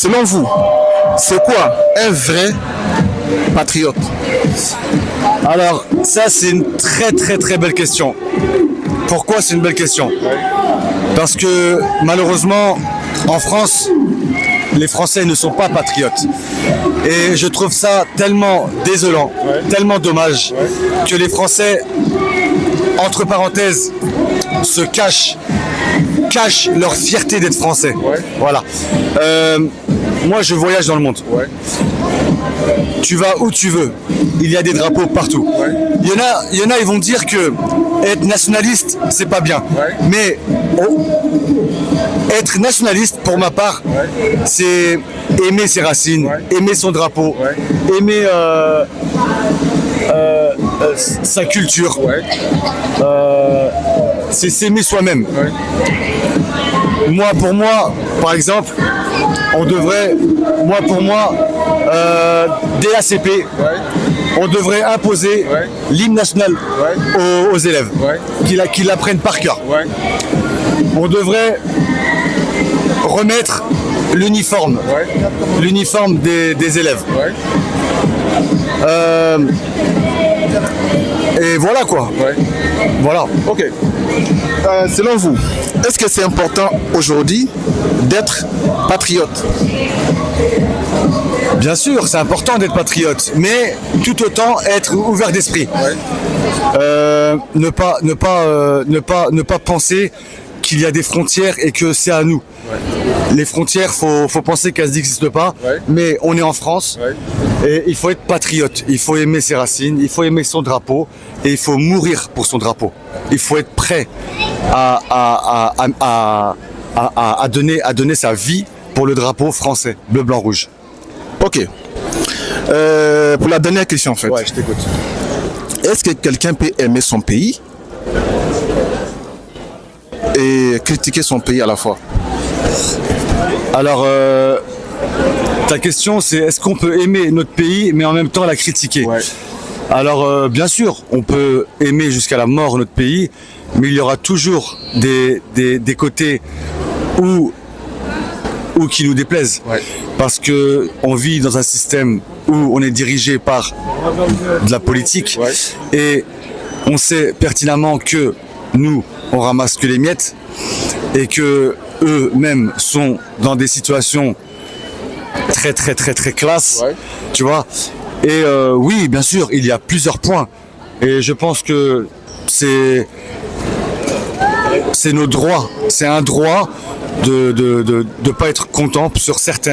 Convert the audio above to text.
Selon vous, c'est quoi un vrai patriote? Alors, ça, c'est une très belle question. Pourquoi c'est une belle question? Parce que, malheureusement, en France, les Français ne sont pas patriotes. Et je trouve ça tellement désolant, tellement dommage, que les Français, entre parenthèses, se cachent leur fierté d'être français. Voilà. Moi, je voyage dans le monde. Tu vas où tu veux. Il y a des drapeaux partout. Il y en a, ils vont dire que être nationaliste, c'est pas bien. Mais être nationaliste, pour ma part, c'est aimer ses racines, aimer son drapeau, aimer sa culture. C'est s'aimer soi-même. Pour moi, par exemple, on devrait, DACP, on devrait imposer l'hymne national aux élèves, qu'ils l'apprennent par cœur. On devrait remettre l'uniforme des élèves. Et voilà quoi. Voilà. Ok. Selon vous, est-ce que c'est important aujourd'hui d'être patriote? Bien sûr, c'est important d'être patriote, mais tout autant être ouvert d'esprit. Ne pas penser qu'il y a des frontières et que c'est à nous. Les frontières, faut penser qu'elles n'existent pas, mais on est en France et il faut être patriote. Il faut aimer ses racines, il faut aimer son drapeau et il faut mourir pour son drapeau. Il faut être prêt à donner sa vie pour le drapeau français, bleu, blanc, rouge. Ok. Pour la dernière question, en fait. Ouais, je t'écoute. Est-ce que quelqu'un peut aimer son pays et critiquer son pays à la fois? Alors, ta question, c'est est-ce qu'on peut aimer notre pays, mais en même temps la critiquer? Alors, bien sûr, on peut aimer jusqu'à la mort notre pays, mais il y aura toujours des côtés où qui nous déplaisent. Parce que on vit dans un système où on est dirigé par de la politique et on sait pertinemment que nous, on ramasse que les miettes et que eux-mêmes sont dans des situations très classe, tu vois. Et oui, bien sûr, il y a plusieurs points. Et je pense que c'est nos droits. C'est un droit de pas être content sur certaines